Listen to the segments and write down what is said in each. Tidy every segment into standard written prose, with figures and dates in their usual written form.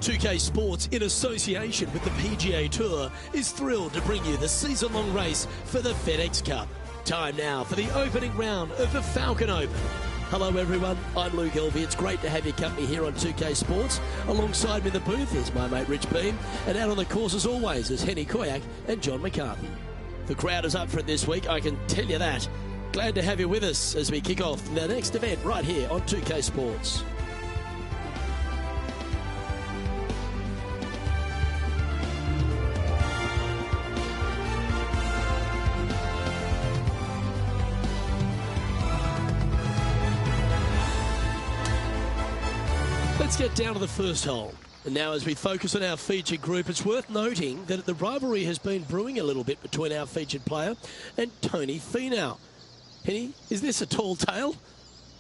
2K Sports, in association with the PGA Tour, is thrilled to bring you the season-long race for the FedEx Cup. Time now for the opening round of the Falcon Open. Hello everyone, I'm Luke Elvey. It's great to have your company here on 2K Sports. Alongside me in the booth is my mate Rich Beam, and out on the course as always is Henny Koyak and John McCarthy. The crowd is up for it this week, I can tell you that. Glad to have you with us as we kick off the next event right here on 2K Sports. Let's get down to the first hole. And now as we focus on our featured group, it's worth noting that the rivalry has been brewing a little bit between our featured player and Tony Finau. Henny, is this a tall tale?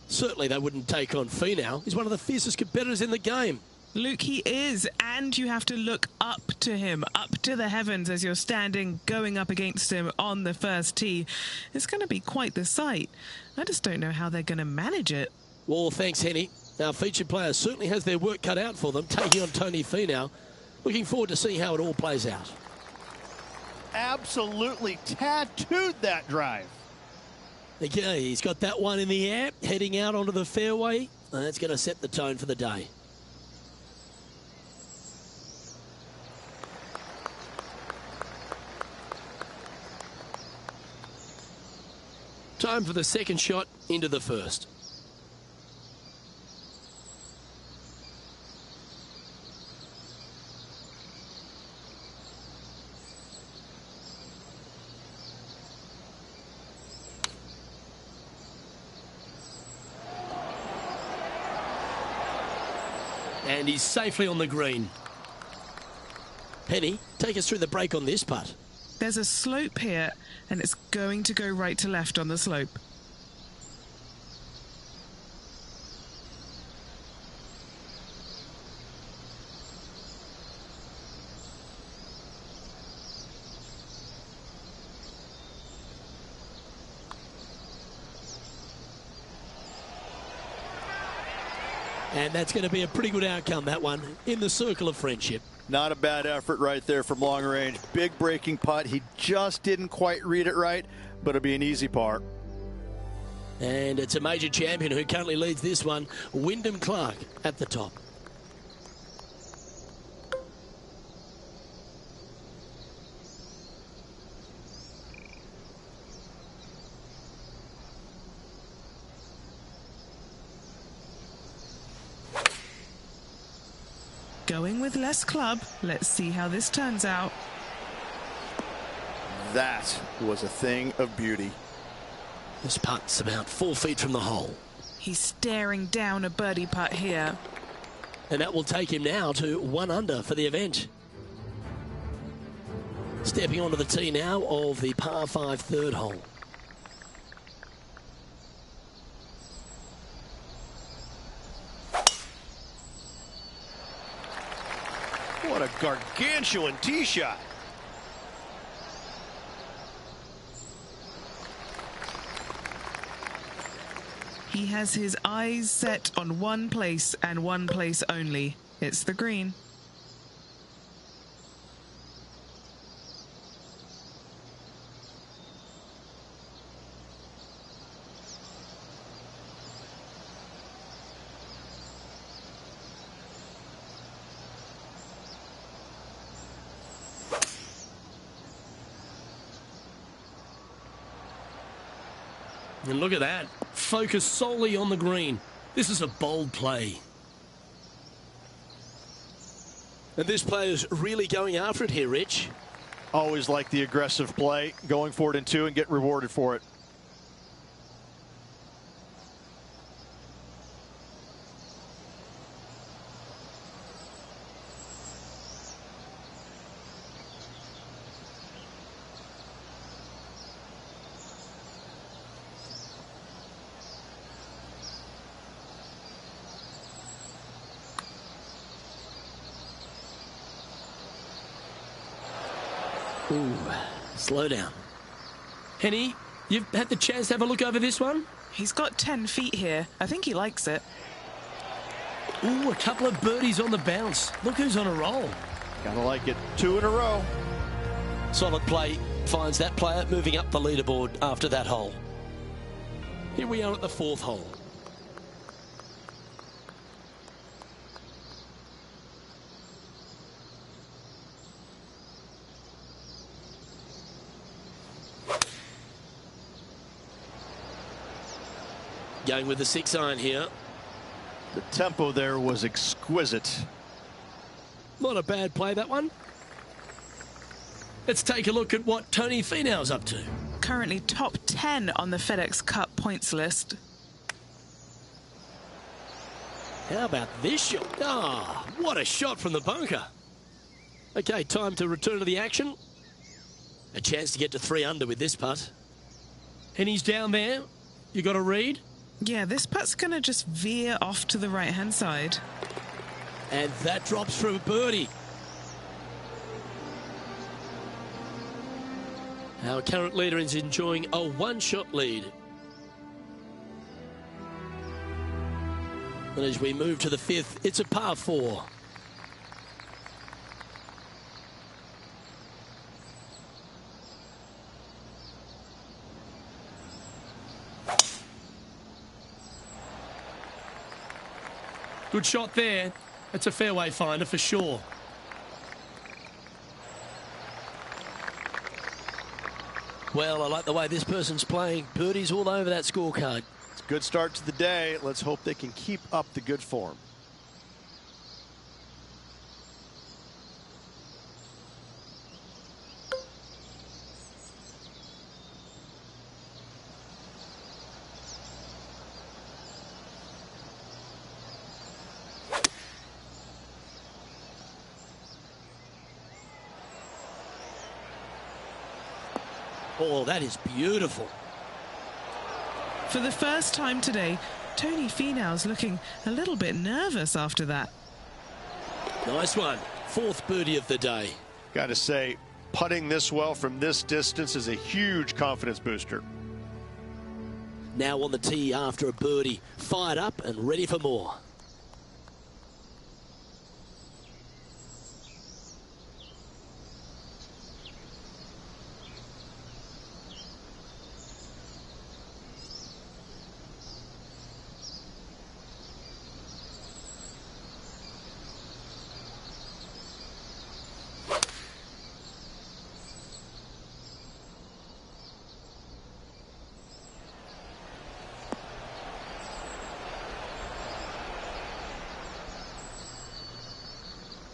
Certainly they wouldn't take on Finau. He's one of the fiercest competitors in the game. Luke, he is, and you have to look up to him, up to the heavens as you're standing, going up against him on the first tee. It's going to be quite the sight. I just don't know how they're going to manage it. Well, thanks, Henny. Our featured player certainly has their work cut out for them, taking on Tony Finau. Looking forward to seeing how it all plays out. Absolutely tattooed that drive. Okay, he's got that one in the air, heading out onto the fairway. And that's going to set the tone for the day. Time for the second shot into the first. And he's safely on the green. Henny, take us through the break on this putt. There's a slope here, and it's going to go right to left on the slope. And that's going to be a pretty good outcome, that one, in the circle of friendship. Not a bad effort right there from long range. Big breaking putt. He just didn't quite read it right, but it'll be an easy par. And it's a major champion who currently leads this one, Wyndham Clark, at the top. Going with less club. Let's see how this turns out. That was a thing of beauty. This putt's about 4 feet from the hole. He's staring down a birdie putt here. And that will take him now to 1 under for the event. Stepping onto the tee now of the par 5 third hole. What a gargantuan tee shot. He has his eyes set on one place and one place only. It's the green. And look at that. Focus solely on the green. This is a bold play. And this player's really going after it here, Rich. Always like the aggressive play, going for it in 2 and get rewarded for it. Ooh, slow down. Henny, you've had the chance to have a look over this one? He's got 10 feet here. I think he likes it. Ooh, a couple of birdies on the bounce. Look who's on a roll. Gotta like it. 2 in a row. Solid play finds that player moving up the leaderboard after that hole. Here we are at the 4th hole. Going with the 6-iron here. The tempo there was exquisite. Not a bad play, that one. Let's take a look at what Tony Finau's up to. Currently top 10 on the FedEx Cup points list. How about this shot? Ah, what a shot from the bunker. Okay, time to return to the action. A chance to get to 3 under with this putt. And he's down there. You got a read? Yeah, this putt's going to just veer off to the right-hand side. And that drops for a birdie. Our current leader is enjoying a 1-shot lead. And as we move to the 5th, it's a par 4. Good shot there. It's a fairway finder for sure. Well, I like the way this person's playing. Birdies all over that scorecard. It's a good start to the day. Let's hope they can keep up the good form. Oh, that is beautiful. For the first time today, Tony Finau's looking a little bit nervous after that. Nice one. 4th birdie of the day. Got to say, putting this well from this distance is a huge confidence booster. Now on the tee after a birdie. Fired up and ready for more.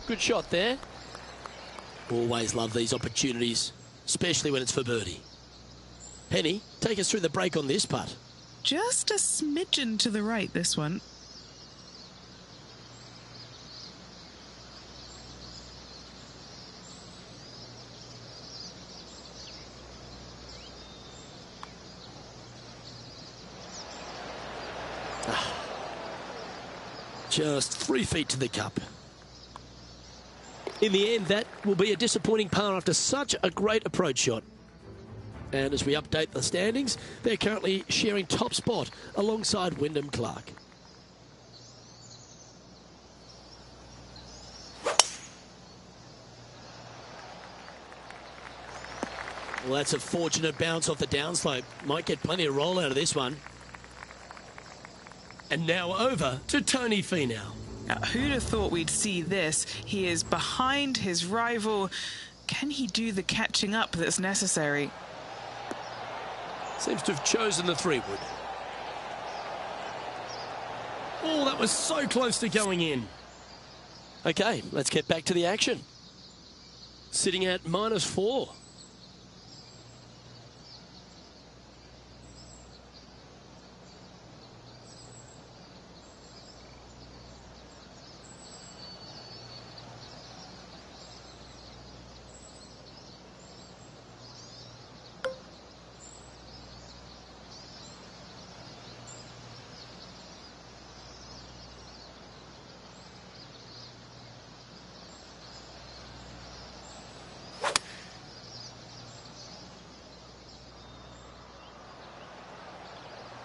Good shot there. Always love these opportunities, especially when it's for birdie. Henny, take us through the break on this putt. Just a smidgen to the right, this one. Just 3 feet to the cup. In the end, that will be a disappointing par after such a great approach shot. And as we update the standings, they're currently sharing top spot alongside Wyndham Clark. Well, that's a fortunate bounce off the downslope. Might get plenty of roll out of this one. And now over to Tony Finau. Now, who'd have thought we'd see this? He is behind his rival. Can he do the catching up that's necessary? Seems to have chosen the 3-wood. Oh, that was so close to going in. Okay, let's get back to the action. sitting at -4.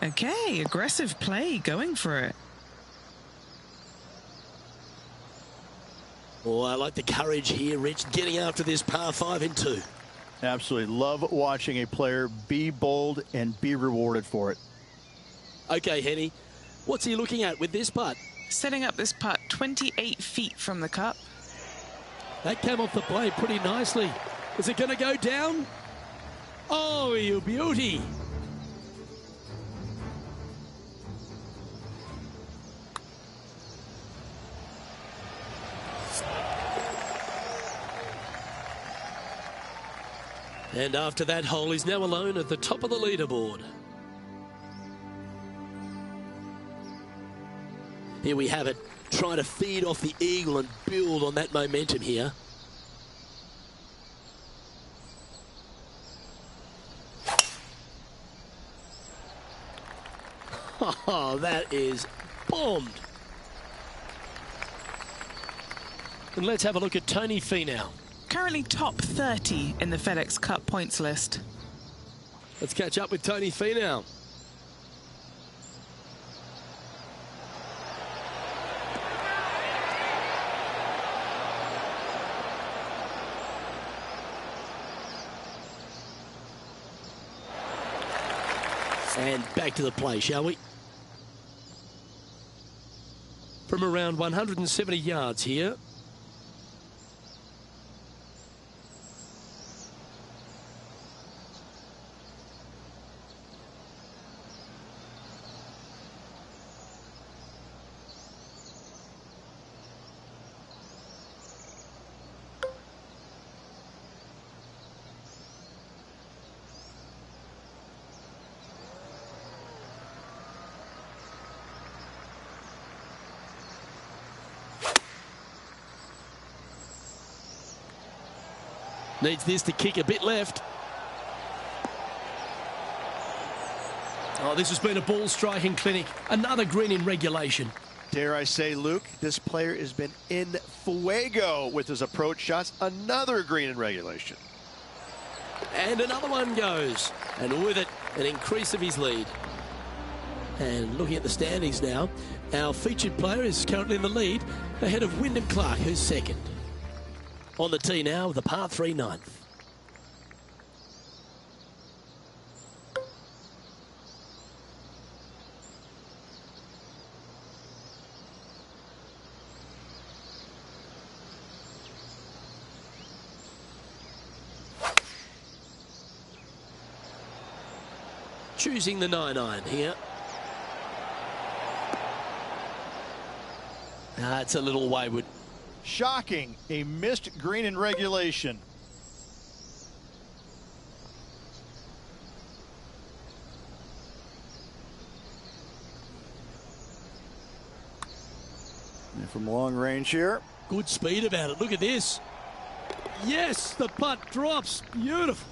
Okay, aggressive play, going for it. Oh, I like the courage here, Rich, getting after this par 5 in 2. Absolutely love watching a player be bold and be rewarded for it. Okay, Henny, what's he looking at with this putt? Setting up this putt 28 feet from the cup. That came off the blade pretty nicely. Is it going to go down? Oh, you beauty. And after that hole, he's now alone at the top of the leaderboard. Here we have it, trying to feed off the eagle and build on that momentum here. Oh, that is bombed. And let's have a look at Tony Finau. Currently top 30 in the FedEx Cup points list. Let's catch up with Tony Finau. And back to the play, shall we? From around 170 yards here. Needs this to kick a bit left. Oh, this has been a ball striking clinic. Another green in regulation. Dare I say, Luke, this player has been in fuego with his approach shots. Another green in regulation. And another one goes. And with it, an increase of his lead. And looking at the standings now, our featured player is currently in the lead, ahead of Wyndham Clark, who's second. On the tee now with a par 3 ninth. Choosing the 9-iron here. It's a little wayward. Shocking, a missed green in regulation. And from long range here. Good speed about it. Look at this. Yes, the putt drops. Beautiful.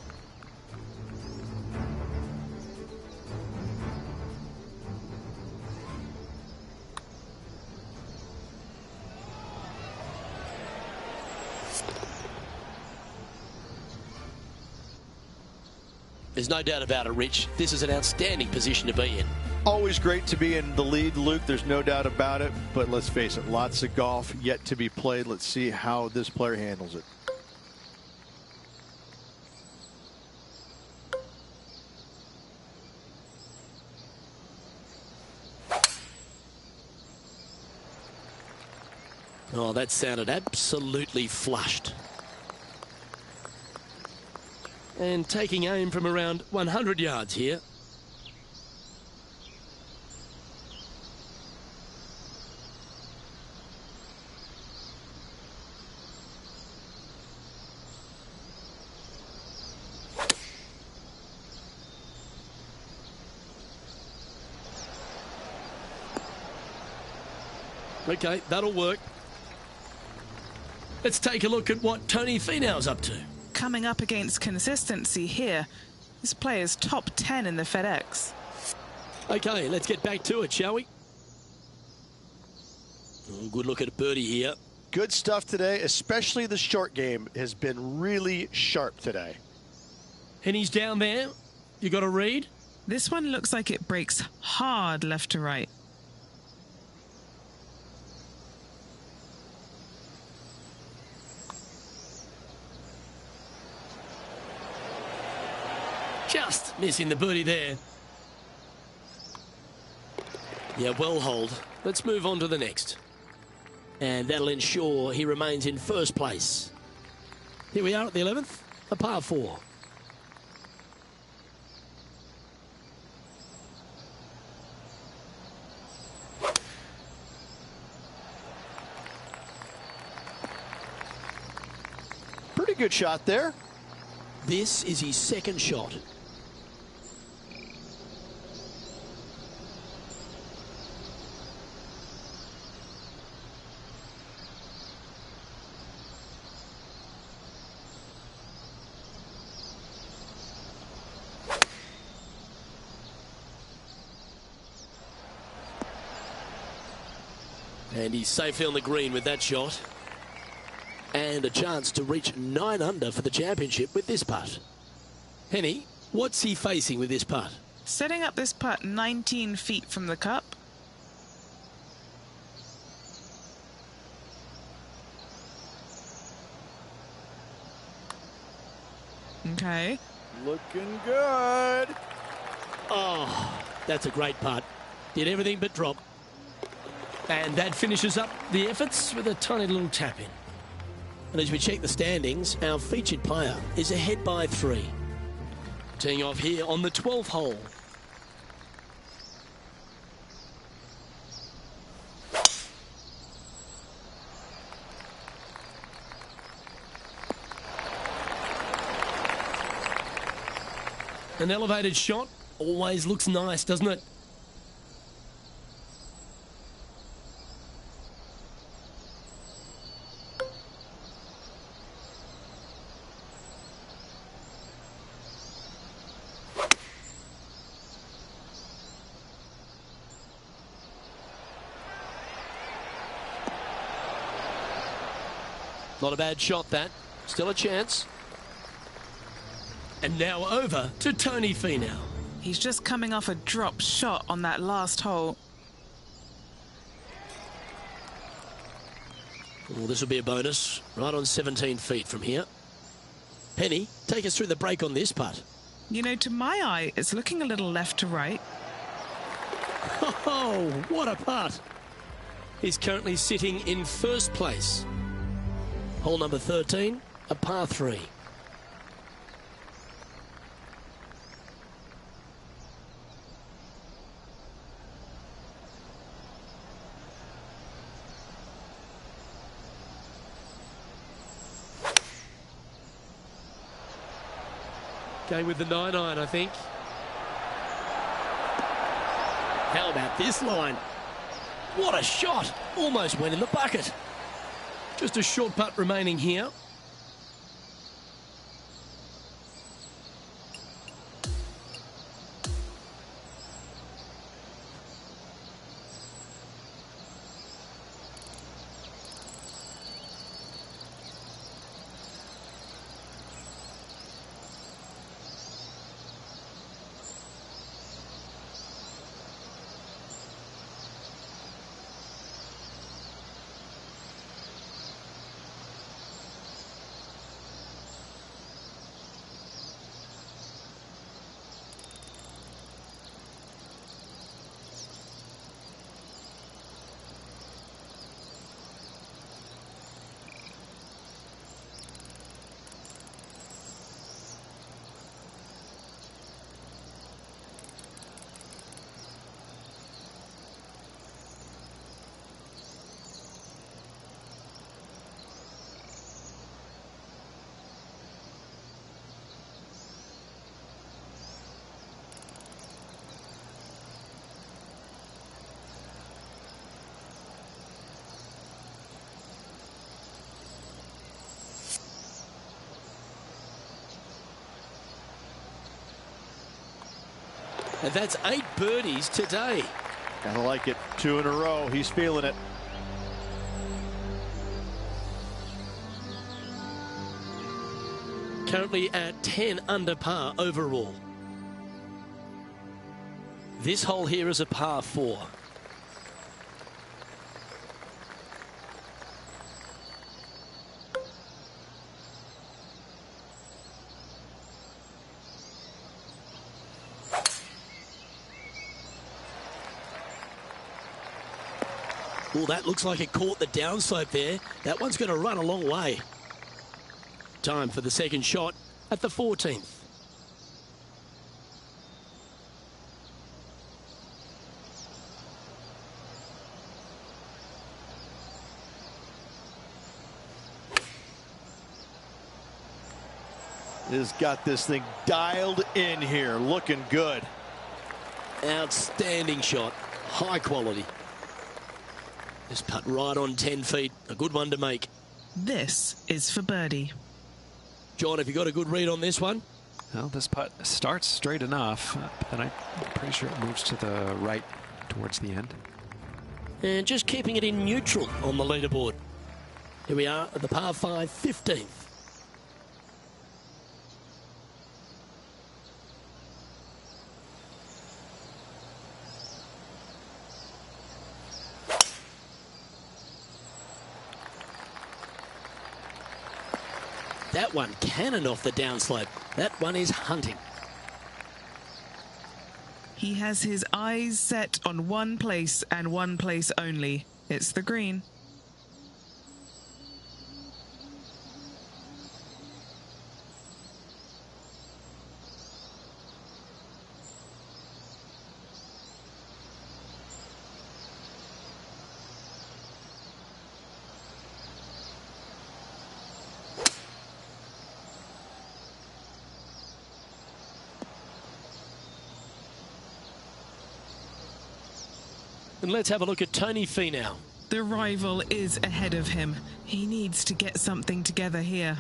There's no doubt about it, Rich. This is an outstanding position to be in. Always great to be in the lead, Luke. There's no doubt about it. But let's face it, lots of golf yet to be played. Let's see how this player handles it. Oh, that sounded absolutely flushed. And taking aim from around 100 yards here. Okay, that'll work. Let's take a look at what Tony Finau's up to. Coming up against consistency here. This player's top 10 in the FedEx. Okay, let's get back to it, shall we? Oh, good look at a birdie here. Good stuff today, especially the short game has been really sharp today. And he's down there. You got a read? This one looks like it breaks hard left to right. Just missing the birdie there. Yeah, well hold. Let's move on to the next. And that'll ensure he remains in first place. Here we are at the 11th, a par 4. Pretty good shot there. This is his second shot. And he's safely on the green with that shot. And a chance to reach 9 under for the championship with this putt. Henny, what's he facing with this putt? Setting up this putt 19 feet from the cup. Okay. Looking good. Oh, that's a great putt. Did everything but drop. And that finishes up the efforts with a tiny little tap in. And as we check the standings, our featured player is ahead by 3. Teeing off here on the 12th hole. An elevated shot always looks nice, doesn't it? Not a bad shot, that. Still a chance. And now over to Tony Finau. He's just coming off a drop shot on that last hole. Oh, this will be a bonus. Right on 17 feet from here. Penny, take us through the break on this putt. You know, to my eye, it's looking a little left to right. Oh, what a putt. He's currently sitting in first place. Hole number 13, a par 3. Going with the 9-iron, I think. How about this line? What a shot! Almost went in the bucket. Just a short putt remaining here. And that's 8 birdies today. Gotta like it. 2 in a row. He's feeling it. Currently at 10 under par overall. This hole here is a par 4. Oh, that looks like it caught the downslope there. That one's going to run a long way. Time for the second shot at the 14th. Has got this thing dialed in here. Looking good. Outstanding shot. High quality. This putt right on 10 feet. A good one to make. This is for birdie. John, have you got a good read on this one? Well, this putt starts straight enough, but I'm pretty sure it moves to the right towards the end. And just keeping it in neutral on the leaderboard. Here we are at the par 5 15th. That one cannon off the downslope. That one is hunting. He has his eyes set on one place and one place only. It's the green. And let's have a look at Tony Finau. The rival is ahead of him. He needs to get something together here.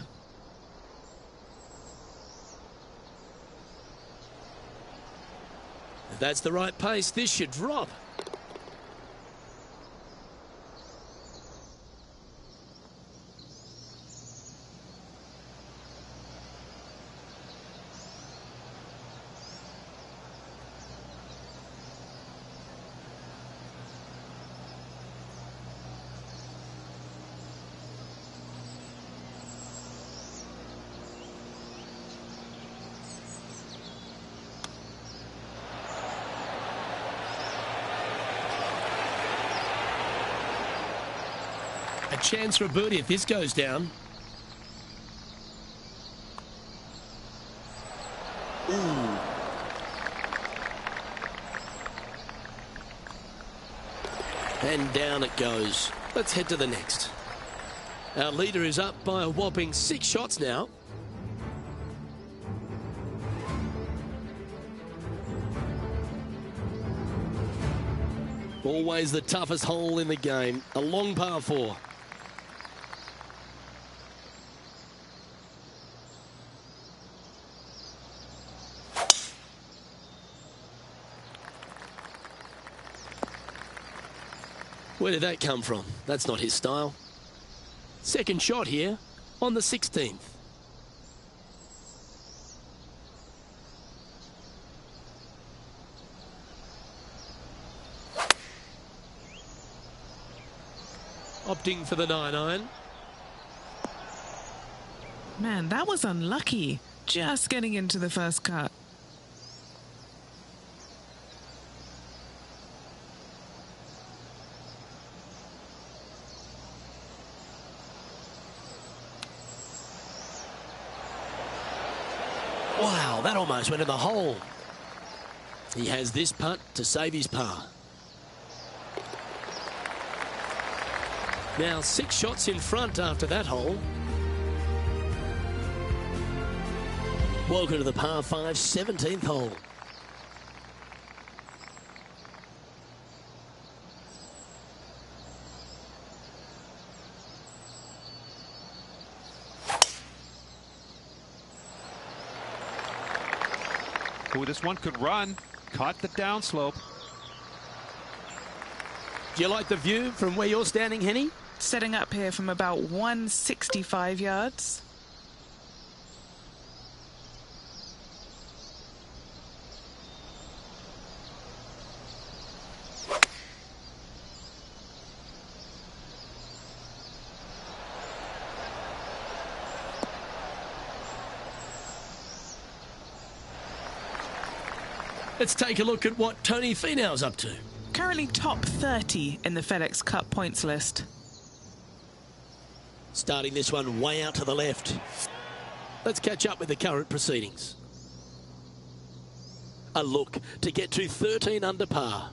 If that's the right pace, this should drop. A chance for a birdie if this goes down. Ooh. And down it goes. Let's head to the next. Our leader is up by a whopping 6 shots now. Always the toughest hole in the game. A long par 4. Where did that come from? That's not his style. Second shot here on the 16th. Opting for the 9-iron. Man, that was unlucky. Just getting into the first cut. Wow, that almost went in the hole. He has this putt to save his par. Now 6 shots in front after that hole. Welcome to the par 5 17th hole. Oh, this one could run. caught the downslope. Do you like the view from where you're standing, Henny? Setting up here from about 165 yards. Let's take a look at what Tony Finau's up to. Currently top 30 in the FedEx Cup points list. Starting this one way out to the left. Let's catch up with the current proceedings. A look to get to 13 under par.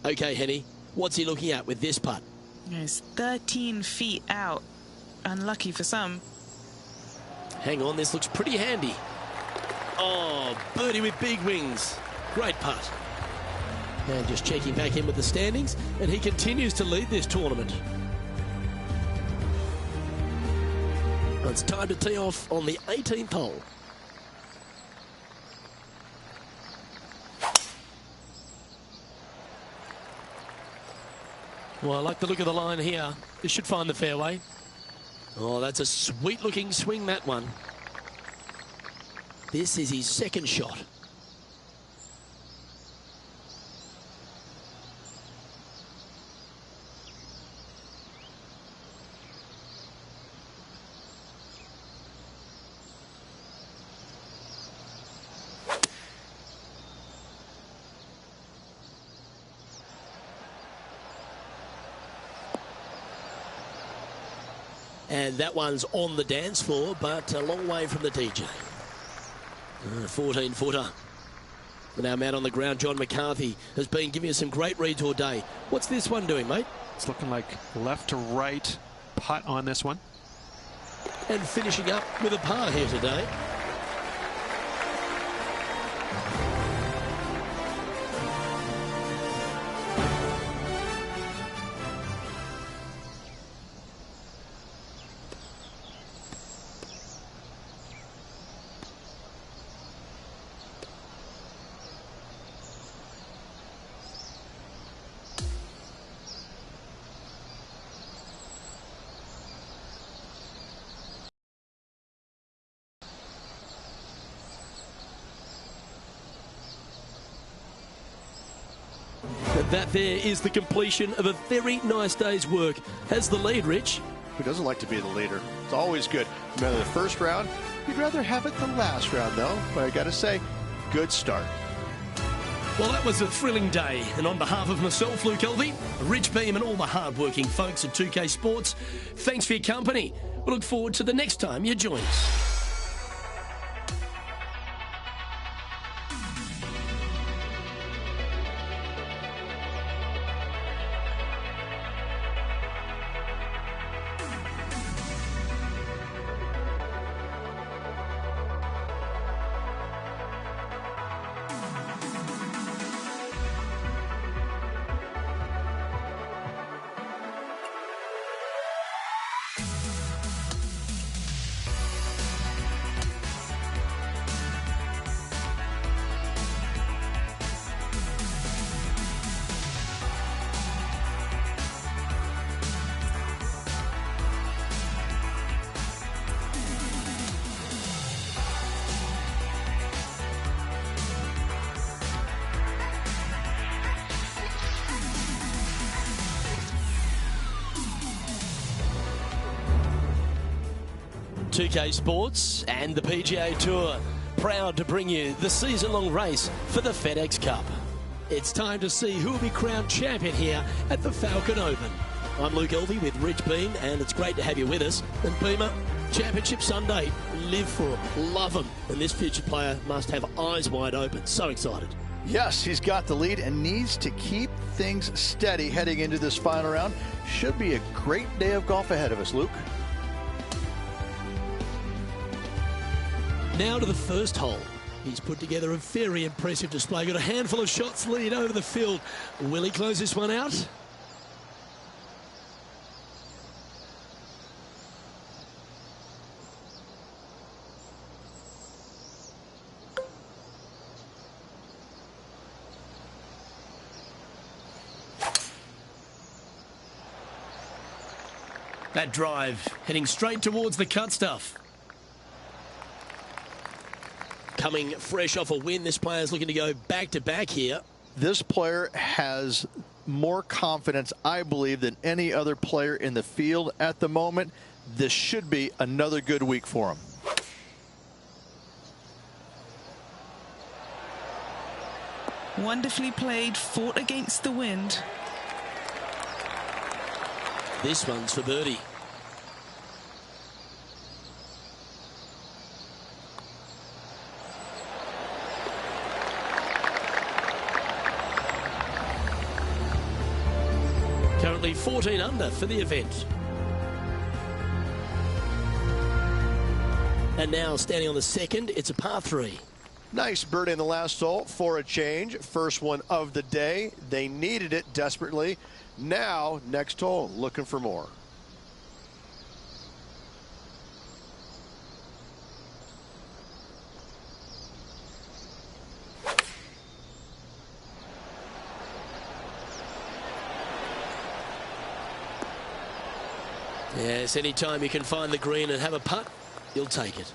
Okay, Henny, what's he looking at with this putt? He's 13 feet out. Unlucky for some. Hang on, this looks pretty handy. Oh, birdie with big wings. Great putt. And just checking back in with the standings, and he continues to lead this tournament. It's time to tee off on the 18th hole. Well, I like the look of the line here. This should find the fairway. Oh, that's a sweet-looking swing, that one. This is his second shot. And that one's on the dance floor, but a long way from the DJ. 14-footer. And our man on the ground, John McCarthy, has been giving us some great reads all day. What's this one doing, mate? It's looking like left to right putt on this one. And finishing up with a par here today. That there is the completion of a very nice day's work. Has the lead, Rich? Who doesn't like to be the leader? It's always good. Remember the first round? You'd rather have it the last round, though. But I got to say, good start. Well, that was a thrilling day. And on behalf of myself, Luke Elvey, Rich Beam, and all the hard-working folks at 2K Sports, thanks for your company. We look forward to the next time you join us. .2K Sports and the PGA Tour, proud to bring you the season-long race for the FedEx Cup. It's time to see who will be crowned champion here at the Falcon Open. I'm Luke Elvey with Rich Beam, and it's great to have you with us. And Beamer, Championship Sunday, live for them, love them, and this future player must have eyes wide open. So excited. Yes, he's got the lead and needs to keep things steady heading into this final round. Should be a great day of golf ahead of us, Luke. Now to the first hole. He's put together a very impressive display. Got a handful of shots lead over the field. Will he close this one out? That drive heading straight towards the cut stuff. Coming fresh off a win, this player's looking to go back-to-back here. This player has more confidence, I believe, than any other player in the field at the moment. This should be another good week for him. Wonderfully played, fought against the wind. This one's for birdie. Currently 14 under for the event. And now standing on the second, it's a par 3. Nice birdie in the last hole for a change. First one of the day. They needed it desperately. Now, next hole, looking for more. Yes, anytime you can find the green and have a putt, you'll take it.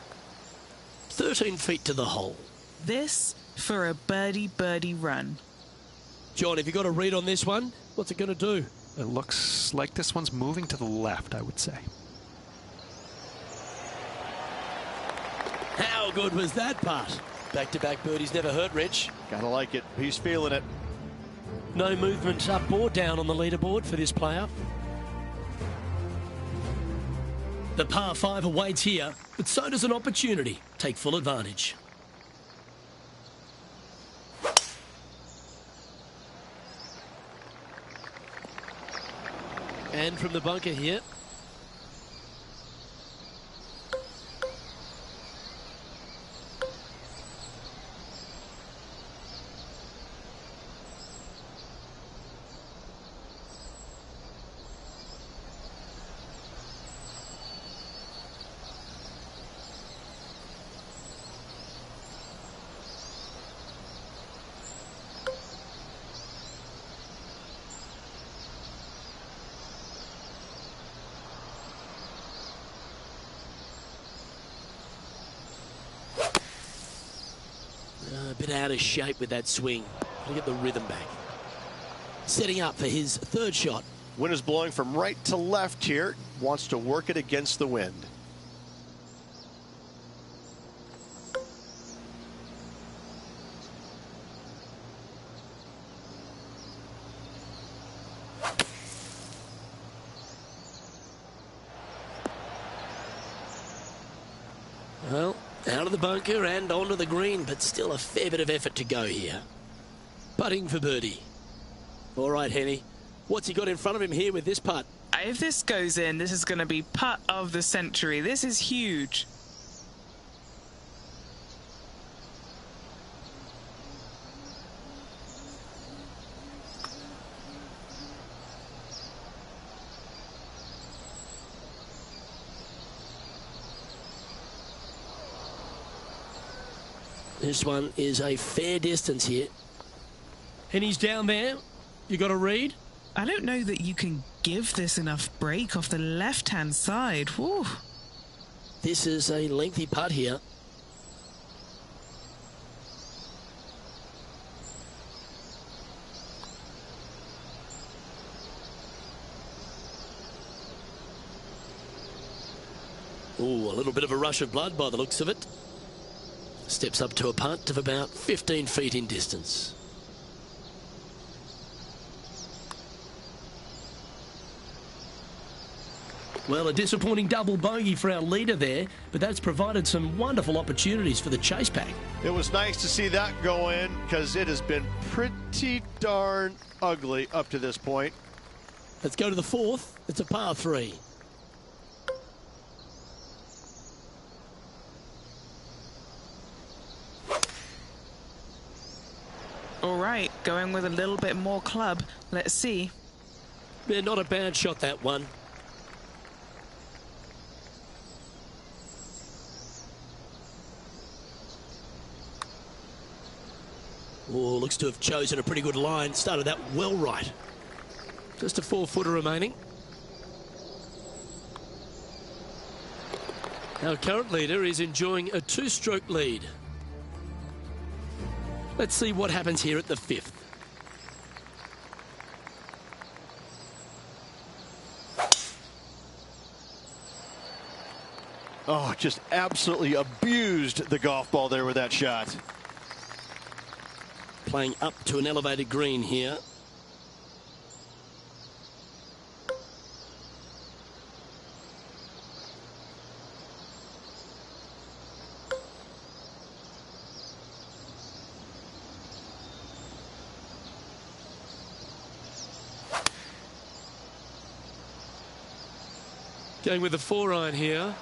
13 feet to the hole. This for a birdie run. John, have you got a read on this one? What's it going to do? It looks like this one's moving to the left, I would say. How good was that putt? Back-to-back birdies never hurt, Rich. Gotta like it. He's feeling it. No movement up or down on the leaderboard for this player. The par 5 awaits here, but so does an opportunity. Take full advantage. And from the bunker here. A bit out of shape with that swing. Look at the rhythm back. Setting up for his third shot. Wind is blowing from right to left here. Wants to work it against the wind. Well, out of the bunker and onto the green, but still a fair bit of effort to go here. Putting for birdie. All right, Henny. What's he got in front of him here with this putt? If this goes in, this is going to be putt of the century. This is huge. This one is a fair distance here. And he's down there. You got a read? I don't know that you can give this enough break off the left-hand side. Whew. This is a lengthy putt here. Ooh, a little bit of a rush of blood by the looks of it. Steps up to a putt of about 15 feet in distance. Well, a disappointing double bogey for our leader there, but that's provided some wonderful opportunities for the chase pack. It was nice to see that go in because it has been pretty darn ugly up to this point. Let's go to the fourth. It's a par 3. All right, going with a little bit more club. Let's see. Yeah, not a bad shot, that one. Oh, looks to have chosen a pretty good line. Started that well right. Just a 4-footer remaining. Our current leader is enjoying a 2-stroke lead. Let's see what happens here at the 5th. Oh, just absolutely abused the golf ball there with that shot. Playing up to an elevated green here. Going with the 4-iron here.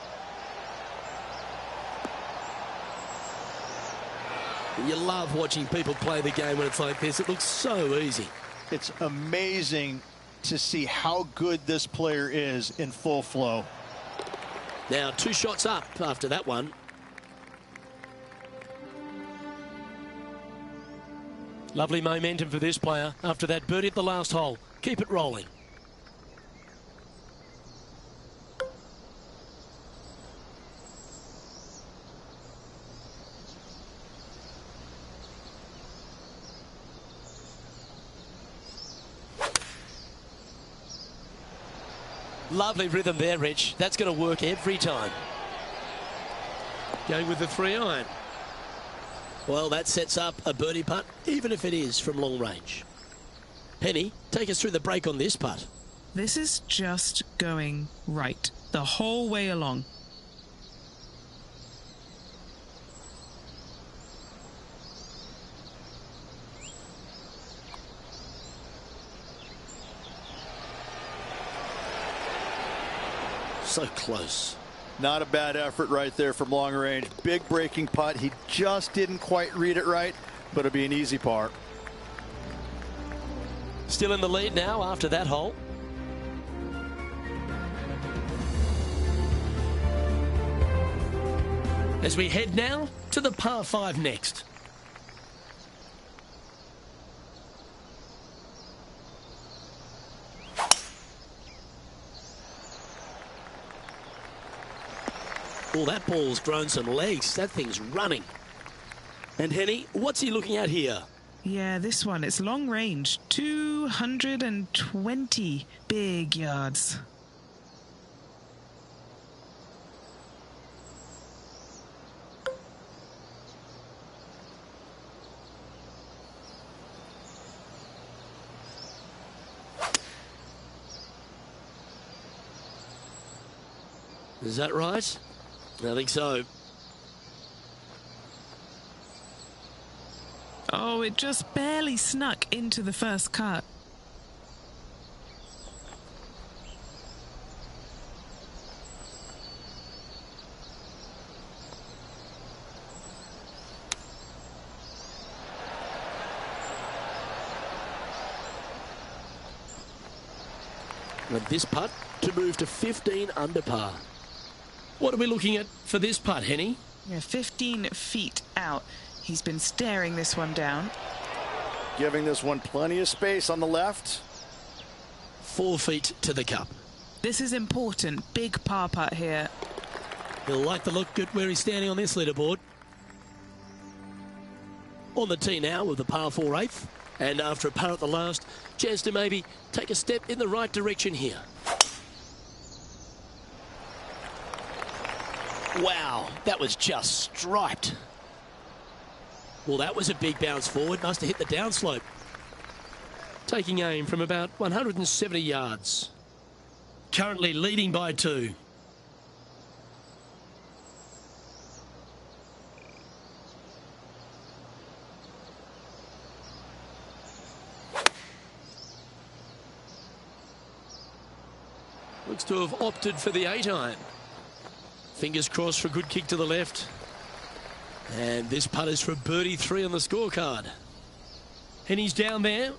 You love watching people play the game when it's like this. It looks so easy. It's amazing to see how good this player is in full flow. Now 2 shots up after that one. Lovely momentum for this player after that birdie at the last hole. Keep it rolling. Lovely rhythm there, Rich. That's going to work every time. Going with the 3-iron. Well, that sets up a birdie putt, even if it is from long range. Penny, take us through the break on this putt. This is just going right the whole way along. So close. Not a bad effort right there from long range. Big breaking putt. He just didn't quite read it right, but it'll be an easy par. Still in the lead now after that hole. As we head now to the par 5 next. Oh, that ball's grown some legs. That thing's running. And Henny, what's he looking at here? Yeah, this one, it's long range. 220 big yards. Is that right? I think so. Oh, it just barely snuck into the first cut. With this putt to move to 15 under par. What are we looking at for this putt, Henny? Yeah, 15 feet out. He's been staring this one down. Giving this one plenty of space on the left. 4 feet to the cup. This is important. Big par putt here. He'll like the look at where he's standing on this leaderboard. On the tee now with the par 4/8. And after a par at the last, chance to maybe take a step in the right direction here. Wow, that was just striped. Well, that was a big bounce forward. Must have hit the downslope. Taking aim from about 170 yards. Currently leading by 2. Looks to have opted for the 8-iron. Fingers crossed for a good kick to the left. And this putt is for birdie 3 on the scorecard. And he's down there.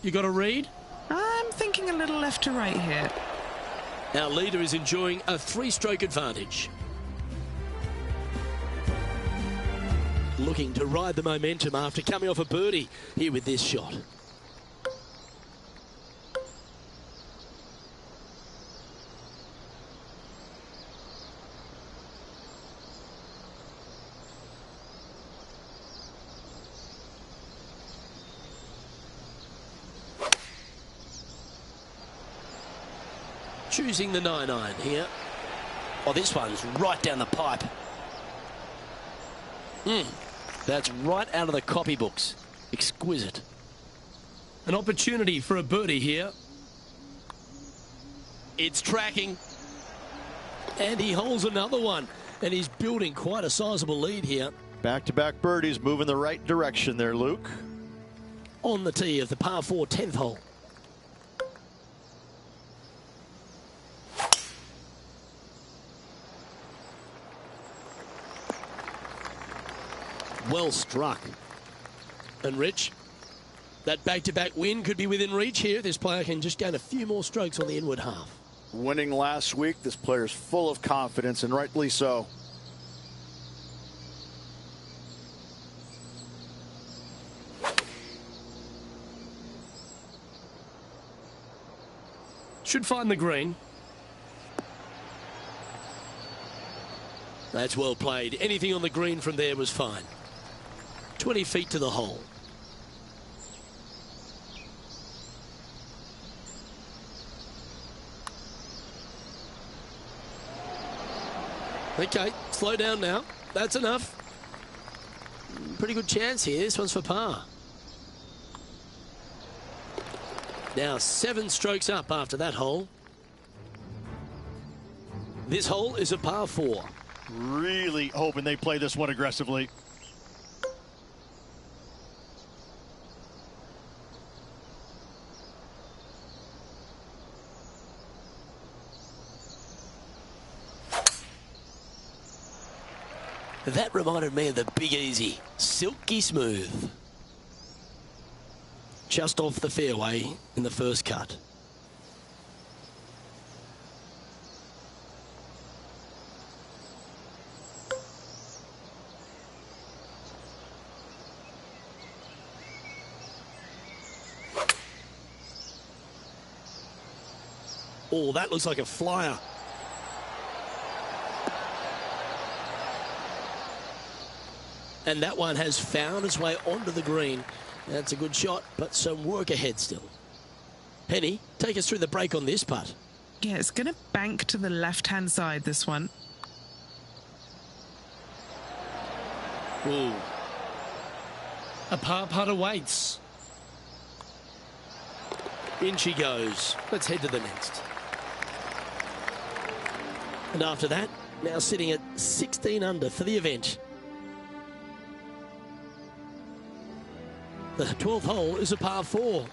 You got a read? I'm thinking a little left to right here. Our leader is enjoying a 3-stroke advantage. Looking to ride the momentum after coming off a birdie here with this shot. choosing the 9-iron here. Oh, this one's right down the pipe. That's right out of the copybooks. Exquisite. An opportunity for a birdie here. It's tracking. And he holds another one. And he's building quite a sizable lead here. Back-to-back birdies, moving the right direction there, Luke. On the tee of the par 4 10th hole. Well struck. And Rich, that back-to-back win could be within reach here. This player can just gain a few more strokes on the inward half. Winning last week, this player's full of confidence, and rightly so. Should find the green. That's well played. Anything on the green from there was fine. 20 feet to the hole. Okay, slow down now. That's enough. Pretty good chance here. This one's for par. Now 7 strokes up after that hole. This hole is a par 4. Really hoping they play this one aggressively. That reminded me of the Big Easy. Silky smooth. Just off the fairway in the first cut. Oh, that looks like a flyer. And that one has found its way onto the green. That's a good shot, but some work ahead still. Penny, take us through the break on this putt. Yeah, it's going to bank to the left-hand side, this one. Ooh. A par putt awaits. In she goes. Let's head to the next. And after that, now sitting at 16 under for the event. The 12th hole is a par 4.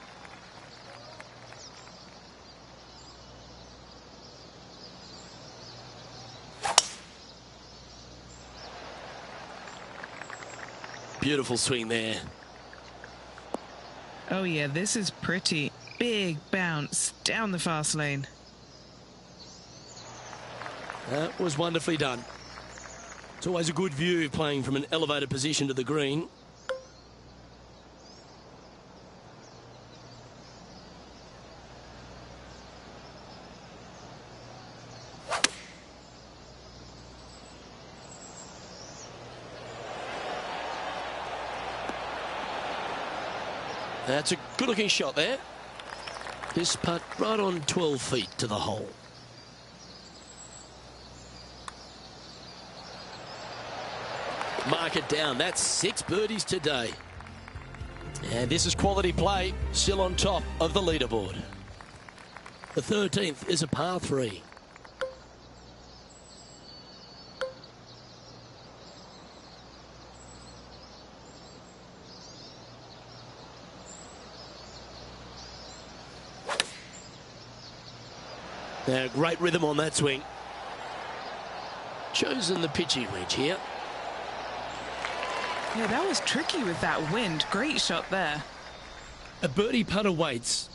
Beautiful swing there. Oh yeah, this is pretty. Big bounce down the fast lane. That was wonderfully done. It's always a good view playing from an elevated position to the green. That's a good-looking shot there. This putt right on 12 feet to the hole. Mark it down. That's 6 birdies today. And this is quality play, still on top of the leaderboard. The 13th is a par 3. Now, great rhythm on that swing. Chosen the pitching wedge here. Yeah, that was tricky with that wind. Great shot there. A birdie putt awaits.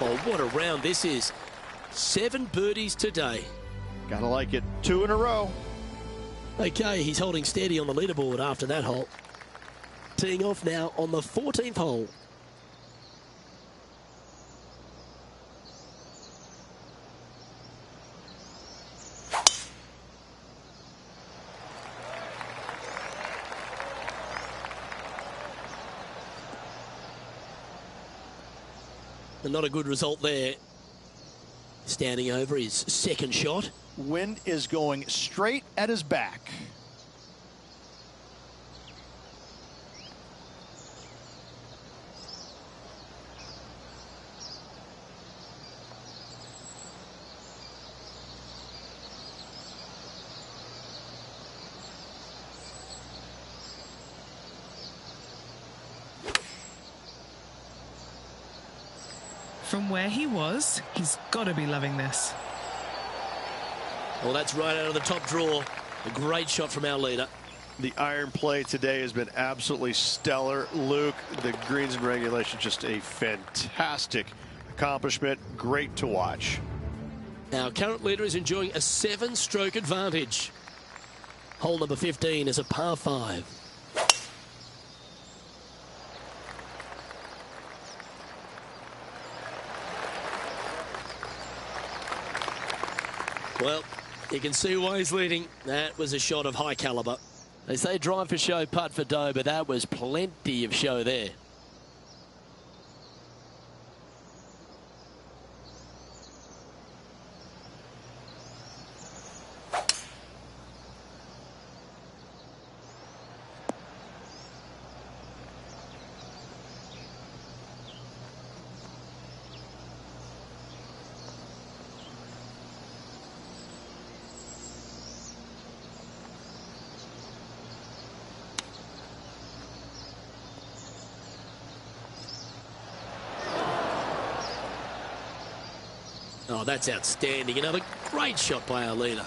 Oh, what a round this is. 7 birdies today. Gotta like it. 2 in a row. Okay, he's holding steady on the leaderboard after that hole. Teeing off now on the 14th hole. And not a good result there. Standing over his second shot. Wind is going straight at his back. From where he was, he's got to be loving this. Well, that's right out of the top draw. A great shot from our leader. The iron play today has been absolutely stellar. Luke, the greens and regulation, just a fantastic accomplishment. Great to watch. Our current leader is enjoying a 7-stroke advantage. Hole number 15 is a par 5. Well, you can see why he's leading. That was a shot of high caliber. They say drive for show, putt for dough, but that was plenty of show there. Oh, that's outstanding. Another great shot by our leader.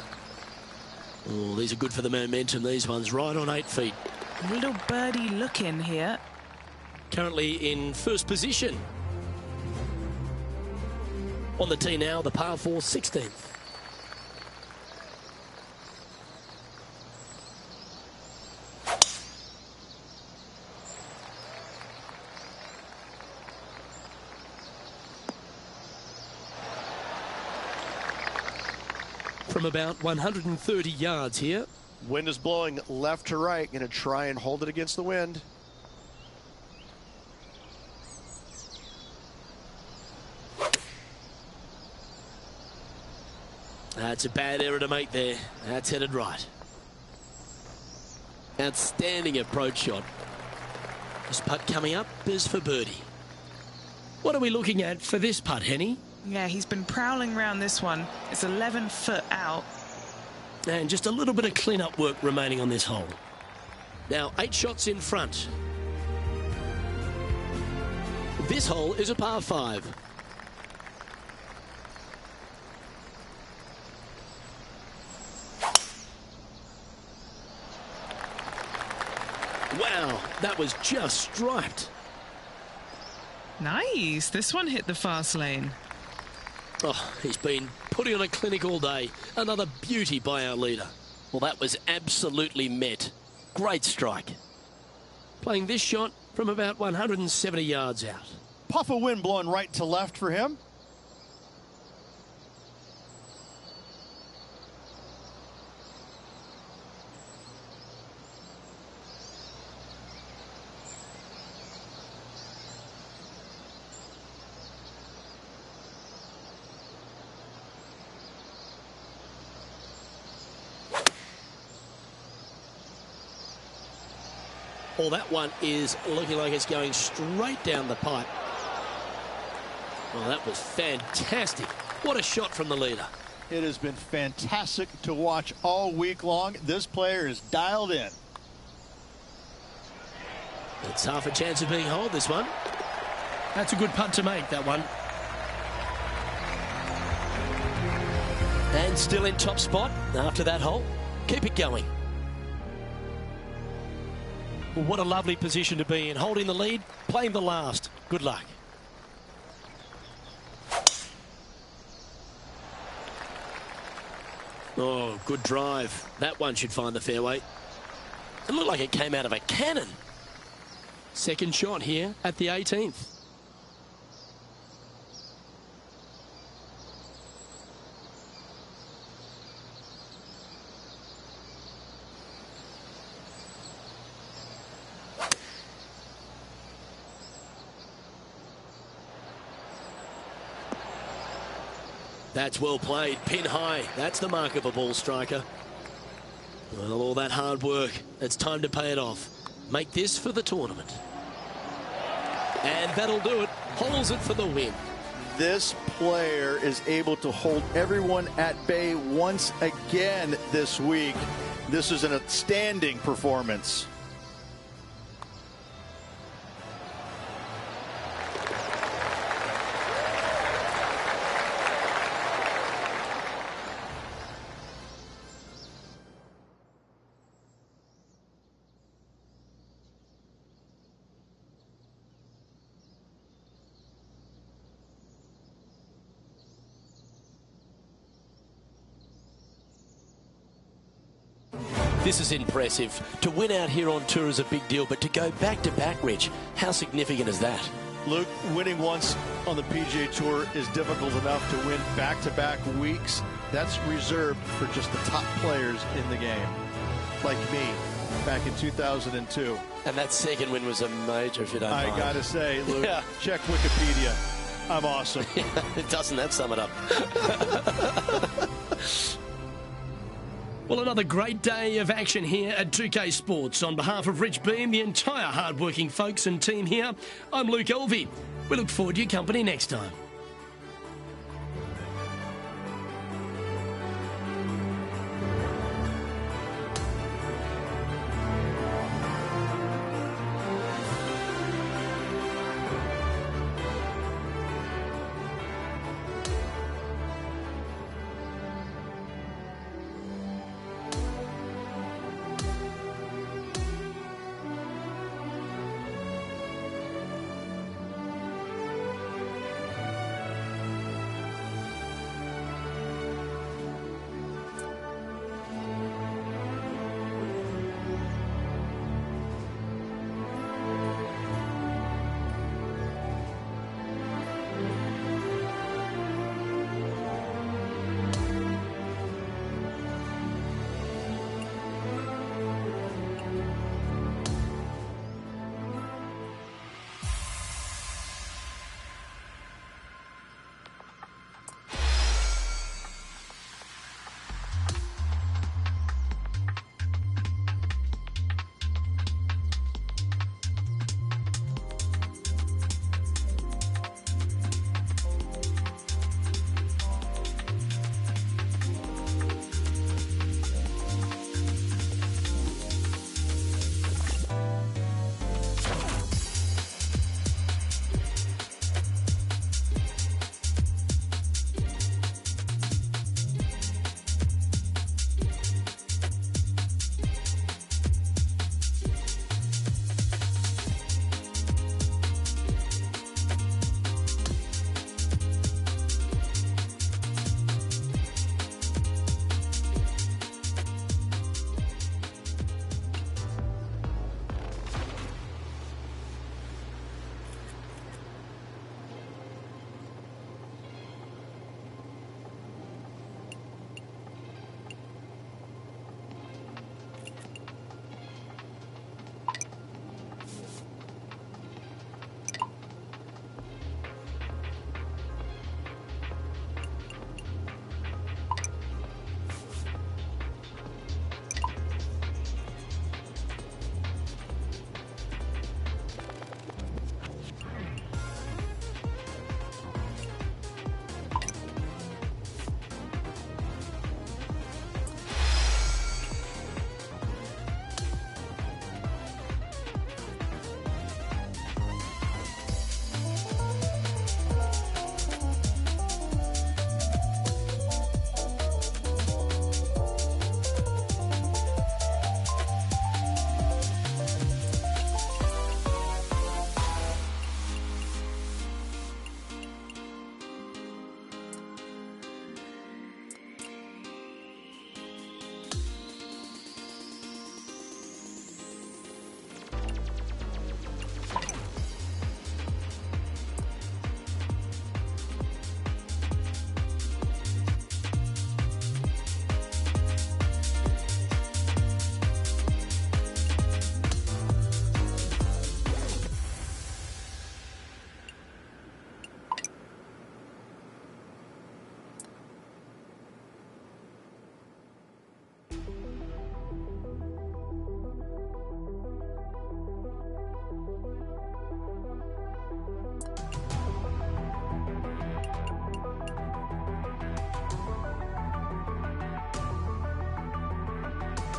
Oh, these are good for the momentum. These ones right on 8 feet. Little birdie look in here. Currently in first position. On the tee now, the par 4 16th. From about 130 yards here. Wind is blowing left to right. Going to try and hold it against the wind. That's a bad error to make there. That's headed right. Outstanding approach shot. This putt coming up is for birdie. What are we looking at for this putt, Henny? Yeah, he's been prowling around this one. It's 11 foot out. And just a little bit of clean-up work remaining on this hole. Now, 8 shots in front. This hole is a par 5. Wow, that was just striped. Nice. This one hit the fast lane. Oh, he's been putting on a clinic all day. Another beauty by our leader. Well, that was absolutely met. Great strike. Playing this shot from about 170 yards out. Puff of wind blowing right to left for him. Well, that one is looking like it's going straight down the pipe. Well, that was fantastic. What a shot from the leader. It has been fantastic to watch all week long. This player is dialed in. It's half a chance of being holed, this one. That's a good putt to make, that one. And still in top spot after that hole. Keep it going. Well, what a lovely position to be in. Holding the lead, playing the last. Good luck. Oh, good drive. That one should find the fairway. It looked like it came out of a cannon. Second shot here at the 18th. That's well played. Pin high. That's the mark of a ball striker. Well, all that hard work. It's time to pay it off. Make this for the tournament. And that'll do it. Holds it for the win. This player is able to hold everyone at bay once again this week. This is an outstanding performance. This is impressive. To win out here on tour is a big deal, but to go back-to-back, Rich, how significant is that? Luke, winning once on the PGA Tour is difficult enough. To win back-to-back weeks, that's reserved for just the top players in the game, like me, back in 2002. And that second win was a major, if you don't mind. I gotta say, Luke, Yeah. check Wikipedia. I'm awesome. Doesn't that sum it up? Well, another great day of action here at 2K Sports. On behalf of Rich Beam, the entire hard-working folks and team here, I'm Luke Elvey. We look forward to your company next time.